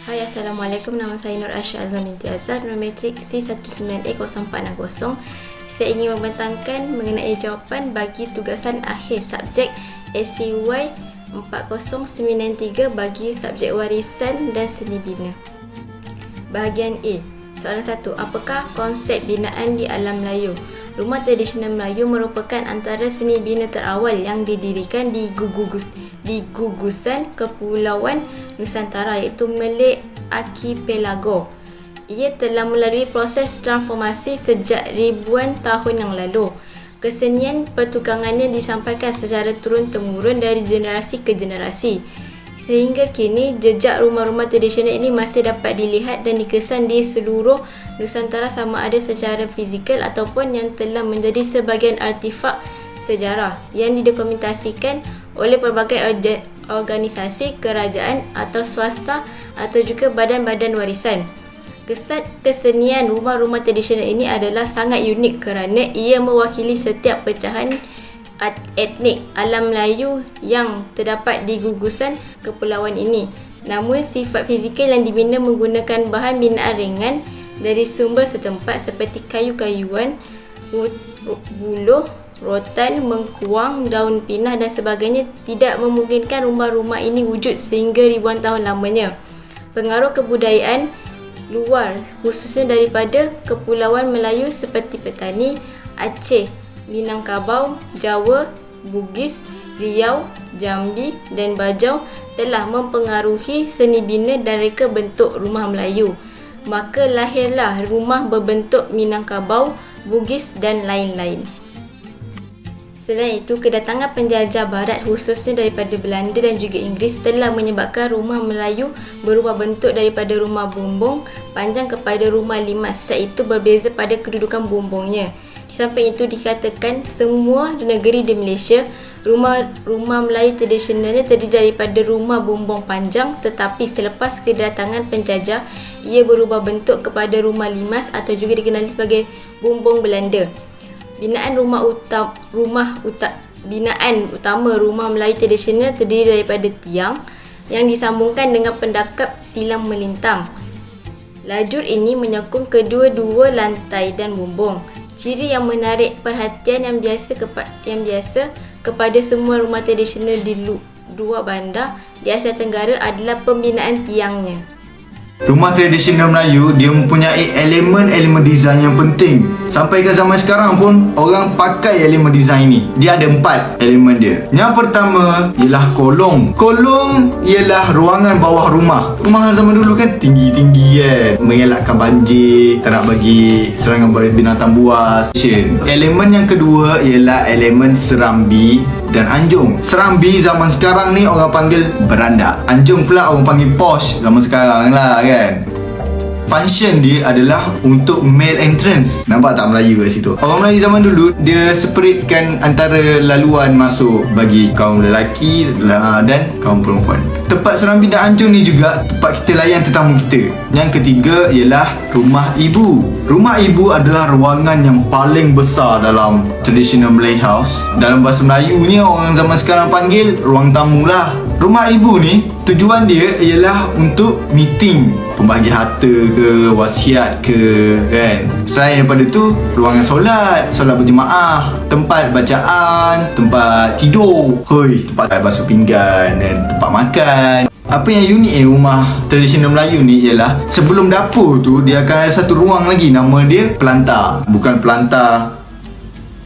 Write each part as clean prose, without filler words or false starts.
Hai, Assalamualaikum. Nama saya Nur Aisyah Azman binti Azhar, Metrik C19A0460. Saya ingin membentangkan mengenai jawapan bagi tugasan akhir subjek SCY 4093 bagi subjek warisan dan seni bina. Bahagian A. Soalan 1. Apakah konsep binaan di alam Melayu? Rumah tradisional Melayu merupakan antara seni bina terawal yang didirikan di gugusan Kepulauan Nusantara iaitu Malay Archipelago. Ia telah melalui proses transformasi sejak ribuan tahun yang lalu. Kesenian pertukangannya disampaikan secara turun-temurun dari generasi ke generasi. Sehingga kini, jejak rumah-rumah tradisional ini masih dapat dilihat dan dikesan di seluruh Nusantara sama ada secara fizikal ataupun yang telah menjadi sebahagian artifak sejarah yang didokumentasikan oleh pelbagai organisasi kerajaan atau swasta atau juga badan-badan warisan. Kesan kesenian rumah-rumah tradisional ini adalah sangat unik kerana ia mewakili setiap pecahan etnik alam Melayu yang terdapat di gugusan kepulauan ini. Namun sifat fizikal yang dibina menggunakan bahan binaan ringan dari sumber setempat seperti kayu-kayuan, buluh, rotan, mengkuang, daun pinah dan sebagainya tidak memungkinkan rumah-rumah ini wujud sehingga ribuan tahun lamanya. Pengaruh kebudayaan luar khususnya daripada kepulauan Melayu seperti Petani, Aceh, Minangkabau, Jawa, Bugis, Riau, Jambi dan Bajau telah mempengaruhi seni bina dan reka bentuk rumah Melayu. Maka lahirlah rumah berbentuk Minangkabau, Bugis dan lain-lain. Selain itu, kedatangan penjajah barat khususnya daripada Belanda dan juga Inggeris telah menyebabkan rumah Melayu berubah bentuk daripada rumah bumbung panjang kepada rumah limas, iaitu berbeza pada kedudukan bumbungnya. Di samping itu, dikatakan semua negeri di Malaysia, rumah Melayu tradisionalnya terdiri daripada rumah bumbung panjang, tetapi selepas kedatangan penjajah, ia berubah bentuk kepada rumah limas atau juga dikenali sebagai bumbung Belanda. Binaan utama rumah Melayu tradisional terdiri daripada tiang yang disambungkan dengan pendakap silang melintang. Lajur ini menyokong kedua-dua lantai dan bumbung. Ciri yang menarik perhatian yang biasa kepada semua rumah tradisional di dua bandar di Asia Tenggara adalah pembinaan tiangnya. Rumah tradisional Melayu dia mempunyai elemen-elemen desain yang penting. Sampai ke zaman sekarang pun orang pakai elemen desain ni. Dia ada 4 elemen dia. Yang pertama ialah kolong. Kolong ialah ruangan bawah rumah. Rumah zaman dulu kan tinggi-tinggi kan, mengelakkan banjir, tak nak bagi serangan binatang buas. Elemen yang kedua ialah elemen serambi dan anjung. Serambi zaman sekarang ni orang panggil beranda. Anjung pula orang panggil posh zaman sekarang lah kan. Function dia adalah untuk male entrance. Nampak tak Melayu kat situ? Orang Melayu zaman dulu dia separatkan antara laluan masuk bagi kaum lelaki dan kaum perempuan. Tempat serambi dan anjung ni juga tempat kita layan tetamu kita. Yang ketiga ialah rumah ibu. Rumah ibu adalah ruangan yang paling besar dalam traditional Malay house. Dalam bahasa Melayu ni orang zaman sekarang panggil ruang tamu lah. Rumah ibu ni tujuan dia ialah untuk meeting, pembagi harta ke, wasiat ke kan. Selain daripada tu, ruangan solat berjemaah, tempat bacaan, tempat tidur, tempat basuh pinggan dan tempat makan. Apa yang unik rumah tradisional Melayu ni ialah sebelum dapur tu dia akan ada satu ruang lagi, nama dia pelantar. Bukan pelantar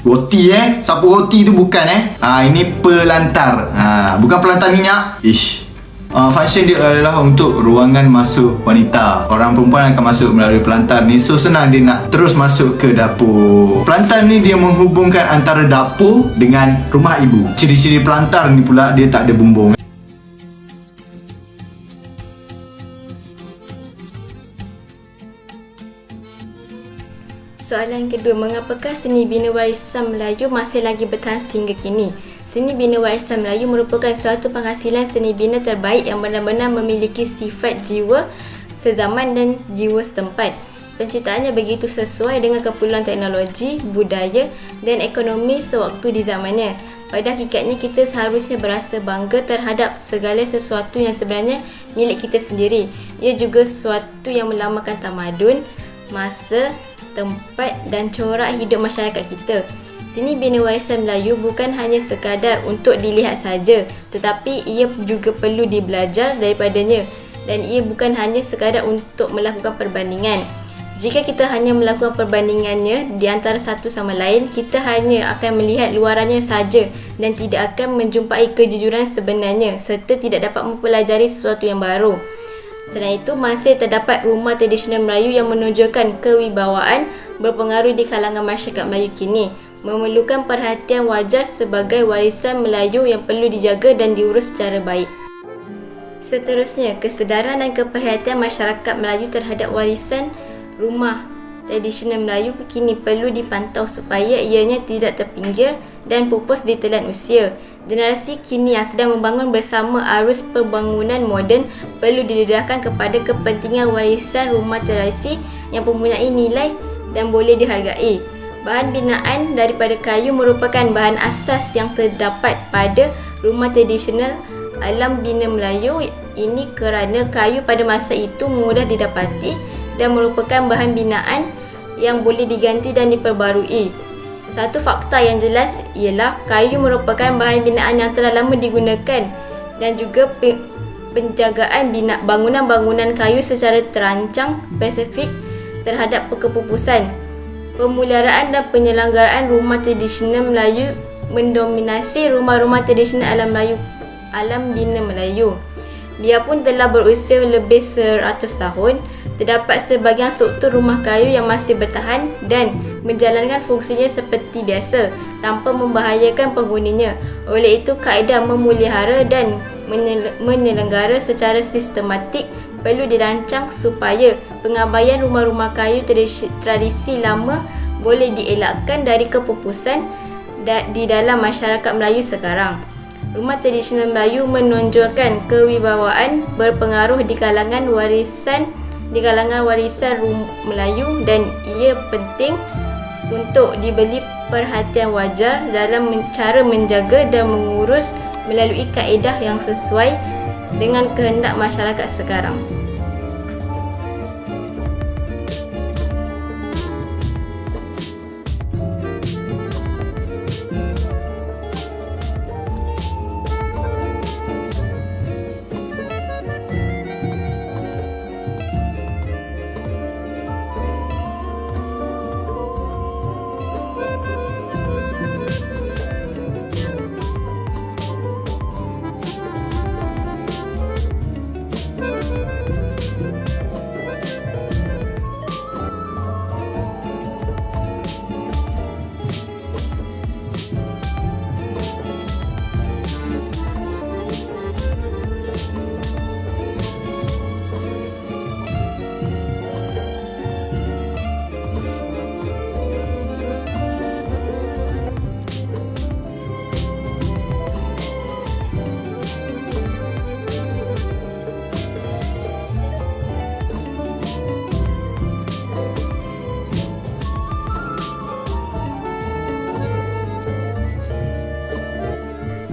roti sapu roti tu bukan ini pelantar. Bukan pelantar minyak. Function dia adalah untuk ruangan masuk wanita. Orang perempuan akan masuk melalui pelantar ni, so senang dia nak terus masuk ke dapur. Pelantar ni dia menghubungkan antara dapur dengan rumah ibu. Ciri-ciri pelantar ni pula dia tak ada bumbung. Soalan kedua, mengapakah seni bina warisan Melayu masih lagi bertahan sehingga kini? Seni bina warisan Melayu merupakan suatu penghasilan seni bina terbaik yang benar-benar memiliki sifat jiwa sezaman dan jiwa setempat. Penciptaannya begitu sesuai dengan keperluan teknologi, budaya dan ekonomi sewaktu di zamannya. Pada hakikatnya kita seharusnya berasa bangga terhadap segala sesuatu yang sebenarnya milik kita sendiri. Ia juga sesuatu yang melambangkan tamadun, masa, tempat dan corak hidup masyarakat kita. Seni Bina Warisan Melayu bukan hanya sekadar untuk dilihat saja, tetapi ia juga perlu dibelajar daripadanya, dan ia bukan hanya sekadar untuk melakukan perbandingan. Jika kita hanya melakukan perbandingannya di antara satu sama lain, kita hanya akan melihat luarannya saja dan tidak akan menjumpai kejujuran sebenarnya serta tidak dapat mempelajari sesuatu yang baru. Selain itu, masih terdapat rumah tradisional Melayu yang menunjukkan kewibawaan berpengaruh di kalangan masyarakat Melayu kini, memerlukan perhatian wajar sebagai warisan Melayu yang perlu dijaga dan diurus secara baik. Seterusnya, kesedaran dan keperhatian masyarakat Melayu terhadap warisan rumah tradisional Melayu kini perlu dipantau supaya ianya tidak terpinggir dan pupus ditelan usia. Generasi kini yang sedang membangun bersama arus pembangunan moden perlu didedahkan kepada kepentingan warisan rumah tradisi yang mempunyai nilai dan boleh dihargai. Bahan binaan daripada kayu merupakan bahan asas yang terdapat pada rumah tradisional alam bina Melayu ini kerana kayu pada masa itu mudah didapati dan merupakan bahan binaan yang boleh diganti dan diperbarui. Satu fakta yang jelas ialah kayu merupakan bahan binaan yang telah lama digunakan dan juga penjagaan bangunan-bangunan kayu secara terancang spesifik terhadap kepupusan. Pemeliharaan dan penyelenggaraan rumah tradisional Melayu mendominasi rumah-rumah tradisional alam bina Melayu. Biarpun telah berusia lebih 100 tahun, terdapat sebahagian struktur rumah kayu yang masih bertahan dan menjalankan fungsinya seperti biasa tanpa membahayakan penghuninya. Oleh itu, kaedah memelihara dan menyelenggara secara sistematik perlu dirancang supaya pengabaian rumah-rumah kayu tradisi lama boleh dielakkan dari kepupusan di dalam masyarakat Melayu sekarang. Rumah tradisional Melayu menonjolkan kewibawaan berpengaruh di kalangan warisan Melayu dan ia penting untuk diberi perhatian wajar dalam cara menjaga dan mengurus melalui kaedah yang sesuai dengan kehendak masyarakat sekarang.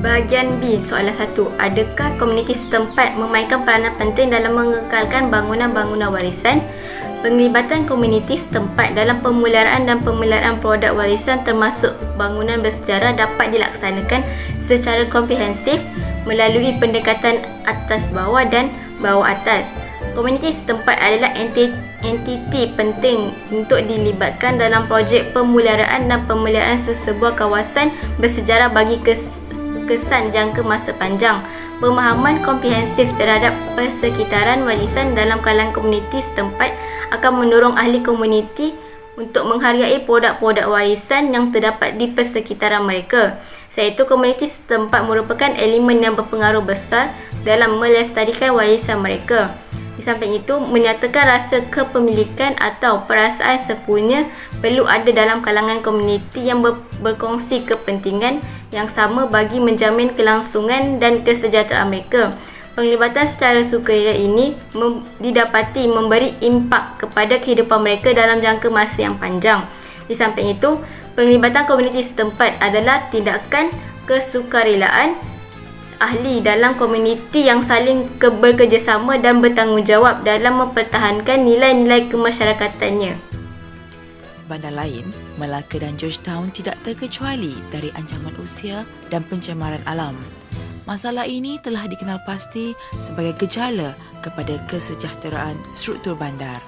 Bahagian B, soalan 1. Adakah komuniti setempat memainkan peranan penting dalam mengekalkan bangunan-bangunan warisan? Penglibatan komuniti setempat dalam pemeliharaan dan pemeliharaan produk warisan termasuk bangunan bersejarah dapat dilaksanakan secara komprehensif melalui pendekatan atas bawah dan bawah atas. Komuniti setempat adalah entiti penting untuk dilibatkan dalam projek pemeliharaan dan pemeliharaan sesebuah kawasan bersejarah bagi kesan jangka masa panjang. Pemahaman komprehensif terhadap persekitaran warisan dalam kalangan komuniti setempat akan mendorong ahli komuniti untuk menghargai produk-produk warisan yang terdapat di persekitaran mereka. Selain itu, komuniti setempat merupakan elemen yang berpengaruh besar dalam melestarikan warisan mereka. Di samping itu, menyatakan rasa kepemilikan atau perasaan sepunya perlu ada dalam kalangan komuniti yang berkongsi kepentingan yang sama bagi menjamin kelangsungan dan kesejahteraan mereka. Penglibatan secara sukarela ini didapati memberi impak kepada kehidupan mereka dalam jangka masa yang panjang. Di samping itu, penglibatan komuniti setempat adalah tindakan kesukarelaan ahli dalam komuniti yang saling bekerjasama dan bertanggungjawab dalam mempertahankan nilai-nilai kemasyarakatannya. Bandar lain, Melaka dan Georgetown tidak terkecuali dari ancaman usia dan pencemaran alam. Masalah ini telah dikenal pasti sebagai gejala kepada kesejahteraan struktur bandar.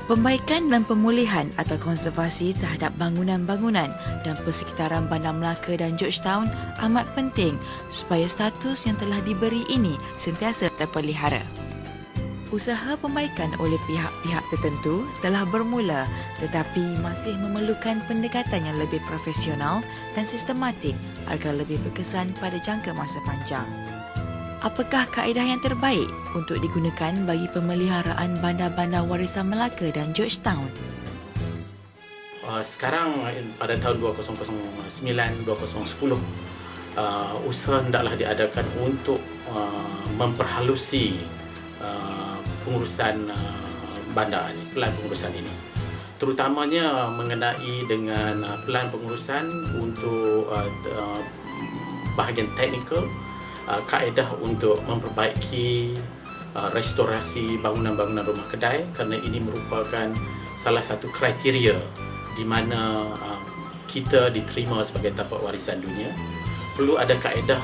Pembaikan dan pemulihan atau konservasi terhadap bangunan-bangunan dan persekitaran Bandar Melaka dan Georgetown amat penting supaya status yang telah diberi ini sentiasa terpelihara. Usaha pembaikan oleh pihak-pihak tertentu telah bermula tetapi masih memerlukan pendekatan yang lebih profesional dan sistematik agar lebih berkesan pada jangka masa panjang. Apakah kaedah yang terbaik untuk digunakan bagi pemeliharaan bandar-bandar warisan Melaka dan Georgetown? Sekarang pada tahun 2009-2010, usaha hendaklah diadakan untuk memperhalusi pengurusan bandar ini, pelan pengurusan ini. Terutamanya mengenai dengan pelan pengurusan untuk bahagian teknikal, kaedah untuk memperbaiki restorasi bangunan-bangunan rumah kedai, kerana ini merupakan salah satu kriteria di mana kita diterima sebagai tapak warisan dunia. Perlu ada kaedah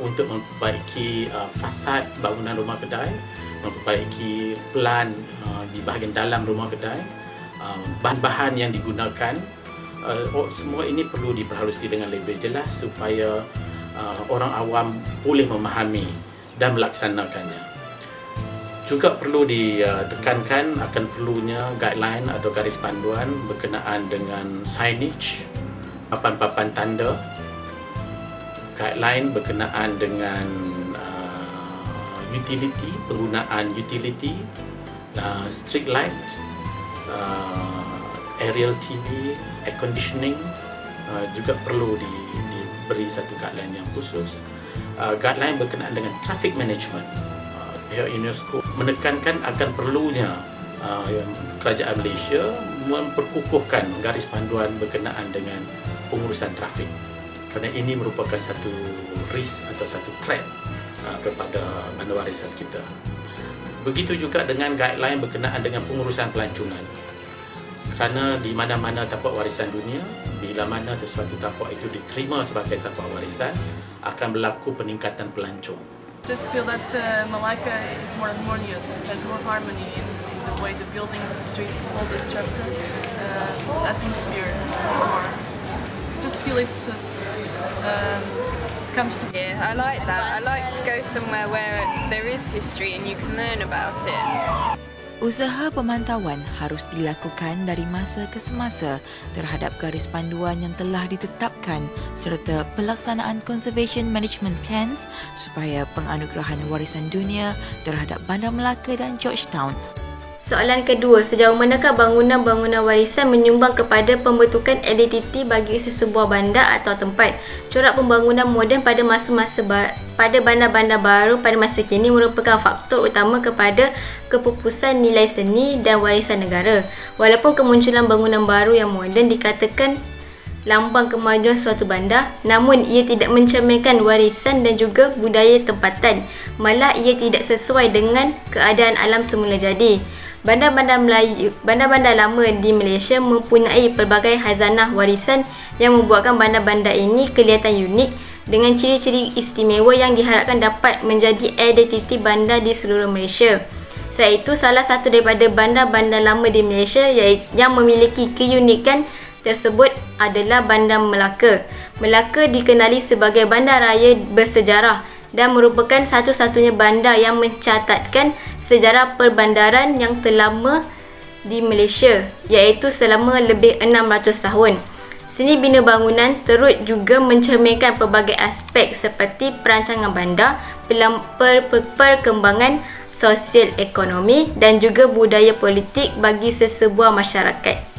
untuk memperbaiki fasad bangunan rumah kedai, memperbaiki pelan di bahagian dalam rumah kedai, bahan-bahan yang digunakan. Semua ini perlu diperhalusi dengan lebih jelas supaya orang awam boleh memahami dan melaksanakannya. Juga perlu ditekankan akan perlunya guideline atau garis panduan berkenaan dengan signage, papan-papan tanda, guideline berkenaan dengan utility, penggunaan utility, street lights, aerial TV, air conditioning, juga perlu diberi satu guideline yang khusus. Guideline berkenaan dengan traffic management. Pihak UNESCO menekankan akan perlunya kerajaan Malaysia memperkukuhkan garis panduan berkenaan dengan pengurusan trafik, kerana ini merupakan satu risk atau satu threat kepada bandar warisan kita. Begitu juga dengan guideline berkenaan dengan pengurusan pelancongan. Kerana di mana-mana tapak warisan dunia, bila mana sesuatu tapak itu diterima sebagai tapak warisan, akan berlaku peningkatan pelancong. Just feel that Malacca is more harmonious. There's more harmony in the way the buildings, the streets, all the structure, atmosphere is more. Just feel it's comes to. Yeah, I like that. I like to go somewhere where there is history and you can learn about it. Usaha pemantauan harus dilakukan dari masa ke semasa terhadap garis panduan yang telah ditetapkan serta pelaksanaan Conservation Management Plans supaya penganugerahan warisan dunia terhadap Bandar Melaka dan Georgetown. Soalan kedua, sejauh manakah bangunan-bangunan warisan menyumbang kepada pembentukan identiti bagi sesebuah bandar atau tempat? Corak pembangunan moden pada pada bandar-bandar baru pada masa kini merupakan faktor utama kepada kepupusan nilai seni dan warisan negara. Walaupun kemunculan bangunan baru yang moden dikatakan lambang kemajuan suatu bandar, namun ia tidak mencerminkan warisan dan juga budaya tempatan. Malah ia tidak sesuai dengan keadaan alam semula jadi. Bandar-bandar lama di Malaysia mempunyai pelbagai khazanah warisan yang membuatkan bandar-bandar ini kelihatan unik dengan ciri-ciri istimewa yang diharapkan dapat menjadi identiti bandar di seluruh Malaysia. Selain itu, salah satu daripada bandar-bandar lama di Malaysia yang memiliki keunikan tersebut adalah Bandar Melaka. Melaka dikenali sebagai bandar raya bersejarah dan merupakan satu-satunya bandar yang mencatatkan sejarah perbandaran yang terlama di Malaysia, iaitu selama lebih 600 tahun. Seni bina bangunan turut juga mencerminkan pelbagai aspek seperti perancangan bandar, perkembangan sosial ekonomi dan juga budaya politik bagi sesebuah masyarakat.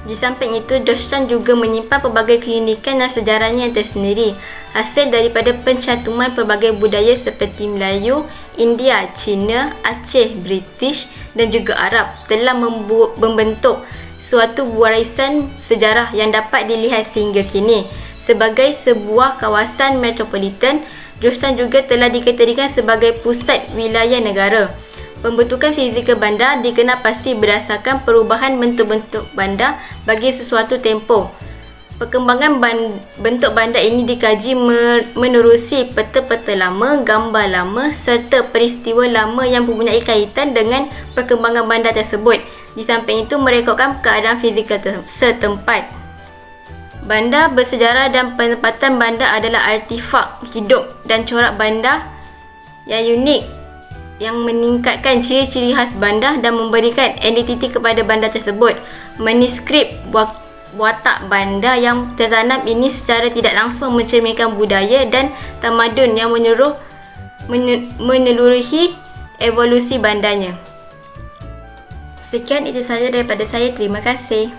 Di samping itu, Georgetown juga menyimpan pelbagai keunikan dan sejarahnya yang tersendiri, hasil daripada pencantuman pelbagai budaya seperti Melayu, India, Cina, Aceh, British dan juga Arab telah membentuk suatu warisan sejarah yang dapat dilihat sehingga kini. Sebagai sebuah kawasan metropolitan, Georgetown juga telah dikategorikan sebagai pusat wilayah negara. Pembentukan fizikal bandar dikenal pasti berdasarkan perubahan bentuk-bentuk bandar bagi sesuatu tempoh. Perkembangan bentuk bandar ini dikaji menerusi peta-peta lama, gambar lama serta peristiwa lama yang mempunyai kaitan dengan perkembangan bandar tersebut. Di samping itu, merekodkan keadaan fizikal setempat. Bandar bersejarah dan penempatan bandar adalah artifak hidup dan corak bandar yang unik yang meningkatkan ciri-ciri khas bandar dan memberikan identiti kepada bandar tersebut. Manuskrip watak bandar yang tertanam ini secara tidak langsung mencerminkan budaya dan tamadun yang menyeluruhi evolusi bandarnya. Sekian itu sahaja daripada saya. Terima kasih.